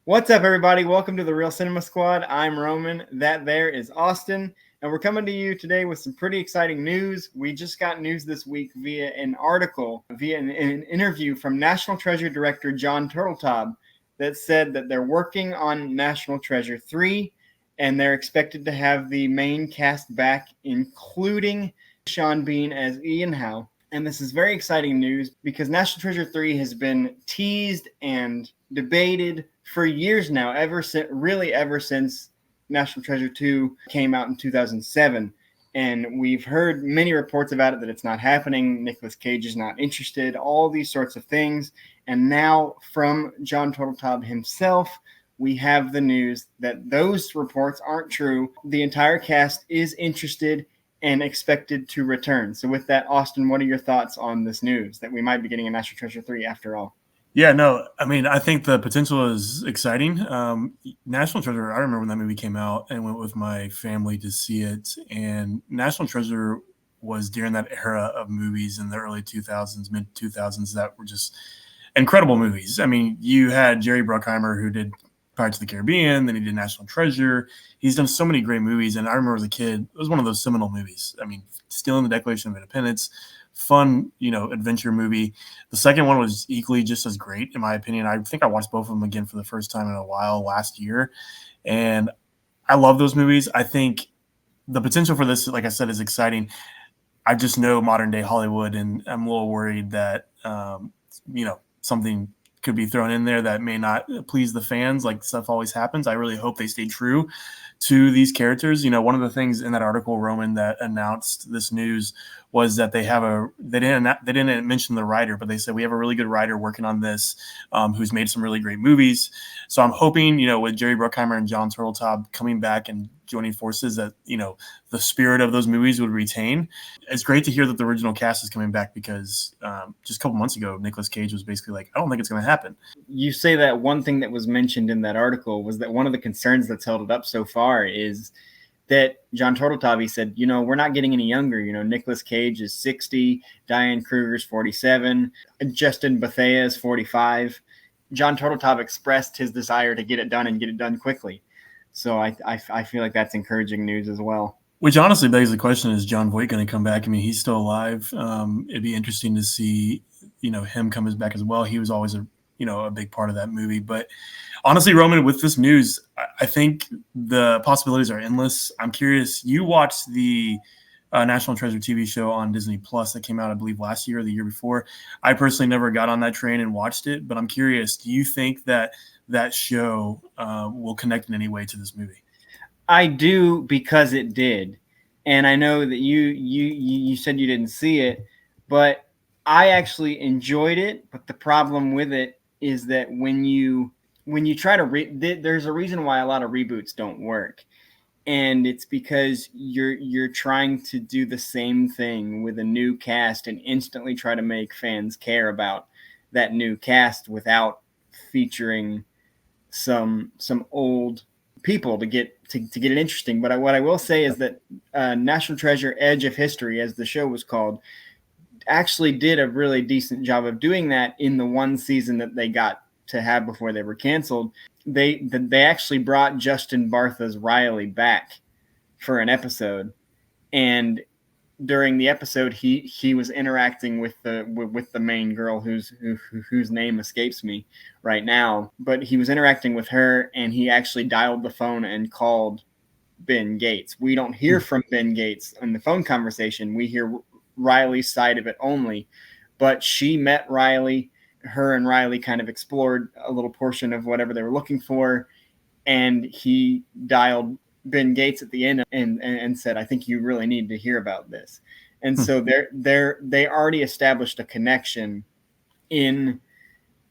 What's up, everybody? Welcome to the Real Cinema Squad. I'm Roman. That there is Austin. And we're coming to you today with some pretty exciting news. We just got news this week via an interview from National Treasure director Jon Turteltaub that said that they're working on National Treasure 3, and they're expected to have the main cast back, including Sean Bean as Ian Howe. And this is very exciting news because National Treasure 3 has been teased and debated for years now, ever since National Treasure 2 came out in 2007. And we've heard many reports about it, that it's not happening. Nicolas Cage is not interested, all these sorts of things. And now from Jon Turteltaub himself, we have the news that those reports aren't true. The entire cast is interested and expected to return. So with that, Austin, what are your thoughts on this news that we might be getting a National Treasure 3 after all? Yeah, no, I mean, I think the potential is exciting. National Treasure, I remember when that movie came out and went with my family to see it. And National Treasure was during that era of movies in the early 2000s, mid 2000s, that were just incredible movies. I mean, you had Jerry Bruckheimer, who did Pirates of the Caribbean, then he did National Treasure. He's done so many great movies. And I remember as a kid, it was one of those seminal movies. I mean, stealing the Declaration of Independence, fun, adventure movie. The second one was equally just as great, in my opinion. I think I watched both of them again for the first time in a while last year. And I love those movies. I think the potential for this, like I said, is exciting. I just know modern day Hollywood, and I'm a little worried that, something could be thrown in there that may not please the fans, like stuff always happens. I really hope they stay true to these characters. One of the things in that article, Roman, that announced this news was that they didn't mention the writer, but they said we have a really good writer working on this, who's made some really great movies. So I'm hoping, with Jerry Bruckheimer and Jon Turteltaub coming back and joining forces, that the spirit of those movies would retain. It's great to hear that the original cast is coming back, because just a couple months ago, Nicolas Cage was basically like, I don't think it's going to happen. You say that one thing that was mentioned in that article was that one of the concerns that's held it up so far is that Jon Turteltaub, he said, we're not getting any younger. Nicolas Cage is 60, Diane Kruger's 47, Justin Bethea is 45. Jon Turteltaub expressed his desire to get it done and get it done quickly. So I feel like that's encouraging news as well. Which honestly begs the question, is Jon Voight going to come back? I mean, he's still alive. It'd be interesting to see, him come back as well. He was always a big part of that movie. But honestly, Roman, with this news, I think the possibilities are endless. I'm curious. You watched the National Treasure TV show on Disney Plus that came out, I believe, last year or the year before. I personally never got on that train and watched it, but I'm curious. Do you think that show will connect in any way to this movie? I do, because it did. And I know that you said you didn't see it, but I actually enjoyed it. But the problem with it is that when you try to there's a reason why a lot of reboots don't work. And it's because you're trying to do the same thing with a new cast and instantly try to make fans care about that new cast without featuring some old people to get it interesting. But what I will say is that National Treasure Edge of History, as the show was called, actually did a really decent job of doing that in the one season that they got to have before they were canceled. They actually brought Justin Bartha's Riley back for an episode, and during the episode he was interacting with the main girl whose name escapes me right now, but he was interacting with her, and he actually dialed the phone and called Ben Gates. We don't hear from Ben Gates in the phone conversation. We hear Riley's side of it only, but she met Riley. Her and Riley kind of explored a little portion of whatever they were looking for, and he dialed Ben Gates at the end and said, I think you really need to hear about this. And so they already established a connection in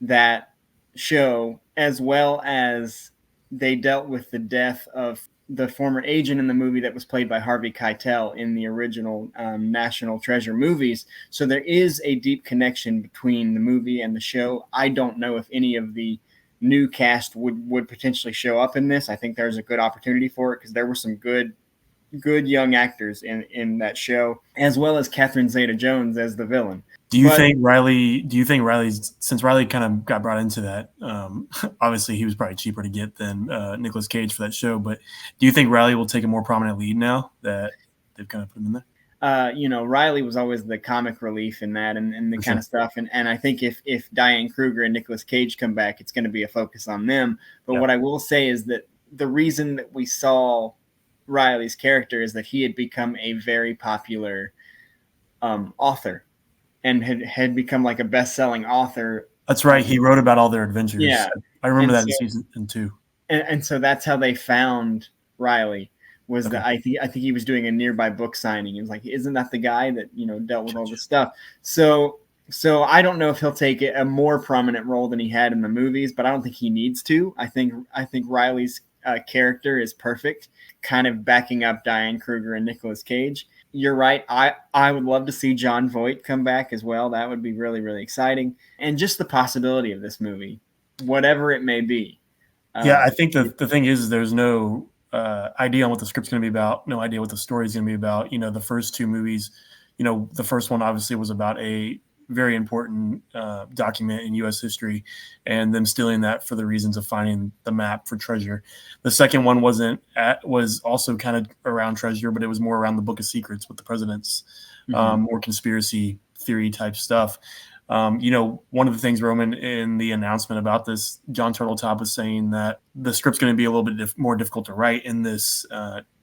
that show, as well as they dealt with the death of the former agent in the movie that was played by Harvey Keitel in the original National Treasure movies. So there is a deep connection between the movie and the show. I don't know if any of the new cast would potentially show up in this. I think there's a good opportunity for it, because there were some good young actors in that show, as well as Catherine Zeta-Jones as the villain. Do you But think Riley? Do you think Riley's since Riley kind of got brought into that? Obviously, he was probably cheaper to get than Nicolas Cage for that show. But do you think Riley will take a more prominent lead now that they've kind of put him in there? Riley was always the comic relief in that and the For kind sure. of stuff. And I think if Diane Kruger and Nicolas Cage come back, it's going to be a focus on them. But Yeah. what I will say is that the reason that we saw Riley's character is that he had become a very popular author and had become like a best-selling author. That's right. He wrote about all their adventures. Yeah. I remember And that in so season 2. and so that's how they found Riley. Was Okay. that I think he was doing a nearby book signing. He was like, "Isn't that the guy that dealt with all this stuff?" So I don't know if he'll take a more prominent role than he had in the movies, but I don't think he needs to. I think Riley's character is perfect, kind of backing up Diane Kruger and Nicolas Cage. You're right. I would love to see Jon Voight come back as well. That would be really, really exciting, and just the possibility of this movie, whatever it may be. Yeah, I think the thing is there's no idea on what the script's going to be about, no idea what the story's going to be about. The first two movies, the first one obviously was about a very important document in U.S. history and them stealing that for the reasons of finding the map for treasure. The second one was also kind of around treasure, but it was more around the Book of Secrets with the presidents, more conspiracy theory type stuff. One of the things, Roman, in the announcement about this, Jon Turteltaub was saying that the script's going to be a little bit more difficult to write in this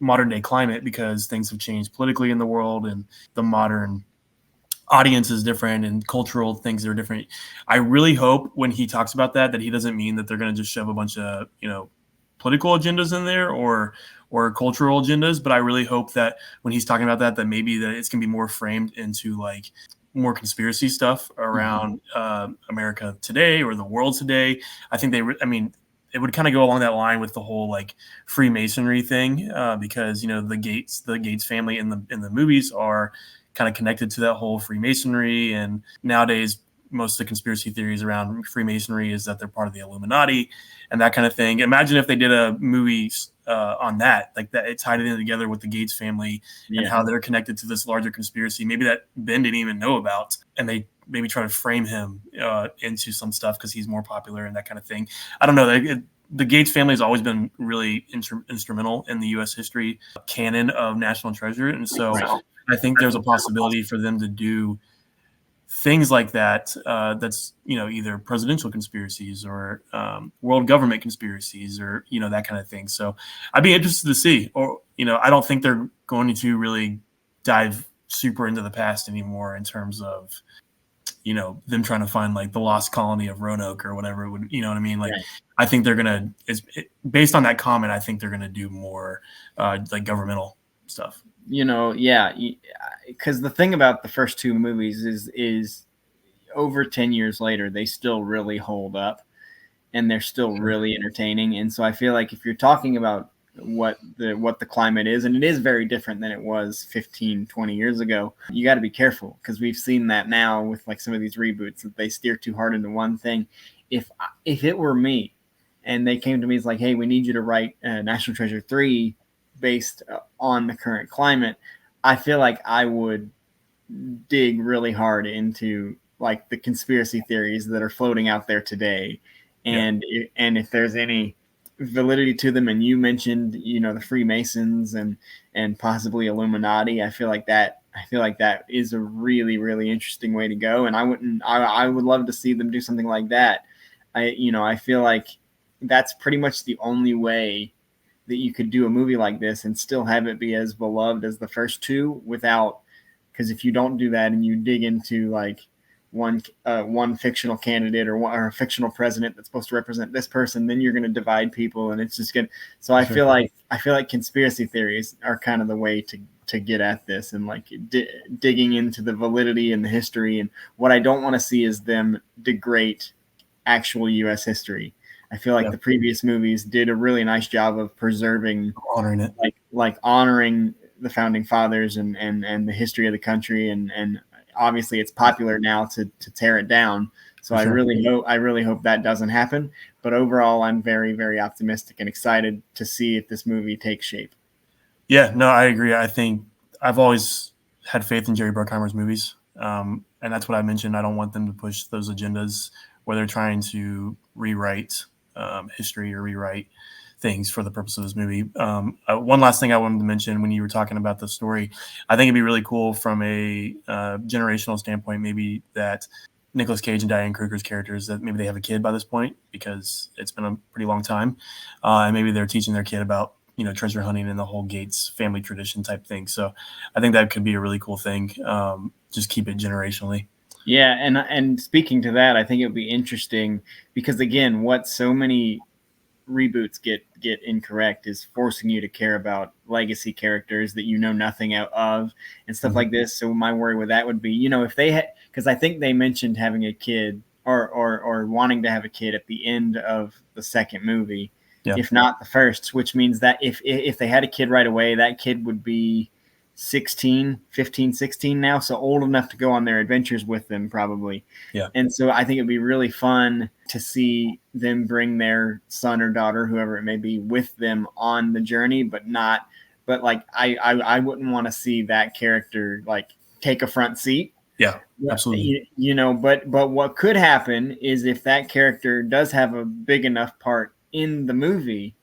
modern day climate because things have changed politically in the world and the modern audience is different and cultural things are different. I really hope when he talks about that he doesn't mean that they're going to just shove a bunch of, political agendas in there or cultural agendas. But I really hope that when he's talking about that maybe that it's going to be more framed into like more conspiracy stuff around America today or the world today. I think it would kind of go along that line with the whole like Freemasonry thing because the Gates family in the movies are kind of connected to that whole Freemasonry, and nowadays most of the conspiracy theories around Freemasonry is that they're part of the Illuminati and that kind of thing. Imagine if they did a movie on that, like that, it tied it in together with the Gates family and how they're connected to this larger conspiracy, maybe that Ben didn't even know about, and they maybe try to frame him into some stuff because he's more popular and that kind of thing. I don't know. The Gates family has always been really instrumental in the U.S. history canon of National Treasure, and so I think there's a possibility for them to do things like that. That's either presidential conspiracies or world government conspiracies or that kind of thing. So I'd be interested to see. Or I don't think they're going to really dive super into the past anymore in terms of them trying to find like the lost colony of Roanoke or whatever it would. You know what I mean? Like I think they're gonna. Based on that comment, I think they're gonna do more like governmental stuff. Because the thing about the first two movies is over 10 years later they still really hold up and they're still really entertaining. And so I feel like if you're talking about what the climate is, and it is very different than it was 15-20 years ago, you got to be careful because we've seen that now with like some of these reboots that they steer too hard into one thing. If it were me and they came to me, it's like, hey, we need you to write National Treasure 3 based on the current climate, I feel like I would dig really hard into like the conspiracy theories that are floating out there today, and if there's any validity to them. And you mentioned the Freemasons and possibly Illuminati. I feel like that is a really, really interesting way to go, and I would love to see them do something like that. I feel like that's pretty much the only way that you could do a movie like this and still have it be as beloved as the first two without, because if you don't do that and you dig into like one fictional candidate or a fictional president that's supposed to represent this person, then you're going to divide people and it's just good. So I feel like conspiracy theories are kind of the way to get at this and like digging into the validity and the history. And what I don't want to see is them degrade actual U.S. history. I feel like the previous movies did a really nice job of preserving, honoring it, like honoring the founding fathers and the history of the country. And obviously it's popular now to tear it down. So I really hope that doesn't happen. But overall, I'm very, very optimistic and excited to see if this movie takes shape. Yeah, no, I agree. I think I've always had faith in Jerry Bruckheimer's movies. And that's what I mentioned. I don't want them to push those agendas where they're trying to rewrite history or rewrite things for the purpose of this movie. One last thing I wanted to mention when you were talking about the story, I think it'd be really cool from a generational standpoint, maybe that Nicolas Cage and Diane Kruger's characters, that maybe they have a kid by this point because it's been a pretty long time. And maybe they're teaching their kid about, treasure hunting and the whole Gates family tradition type thing. So I think that could be a really cool thing. Just keep it generationally. Yeah, and speaking to that, I think it would be interesting because again, what so many reboots get incorrect is forcing you to care about legacy characters that you know nothing out of and stuff like this. So my worry with that would be, if they had, because I think they mentioned having a kid or wanting to have a kid at the end of the second movie, if not the first, which means that if they had a kid right away, that kid would be 15, 16 now, so old enough to go on their adventures with them probably. And so I think it'd be really fun to see them bring their son or daughter, whoever it may be, with them on the journey, but like I wouldn't want to see that character like take a front seat. Yeah, absolutely. But what could happen is if that character does have a big enough part in the movie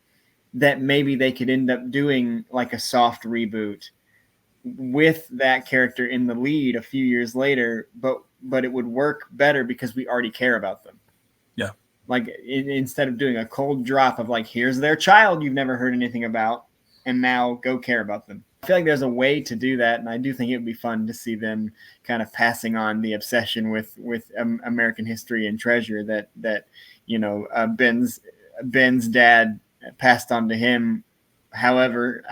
that maybe they could end up doing like a soft reboot with that character in the lead a few years later, but it would work better because we already care about them. Yeah. Like instead of doing a cold drop of like, here's their child you've never heard anything about, and now go care about them. I feel like there's a way to do that, and I do think it would be fun to see them kind of passing on the obsession with American history and treasure that Ben's dad passed on to him. However,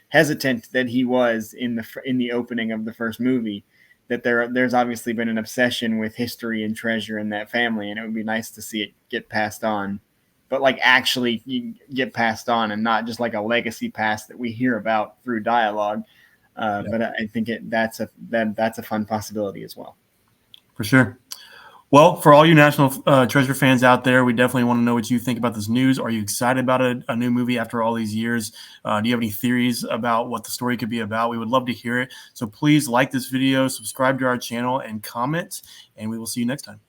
hesitant that he was in the opening of the first movie, that there's obviously been an obsession with history and treasure in that family, and it would be nice to see it get passed on, but like actually get passed on and not just like a legacy pass that we hear about through dialogue. But I think that's a fun possibility as well. For sure. Well, for all you National Treasure fans out there, we definitely want to know what you think about this news. Are you excited about a new movie after all these years? Do you have any theories about what the story could be about? We would love to hear it. So please like this video, subscribe to our channel, and comment, and we will see you next time.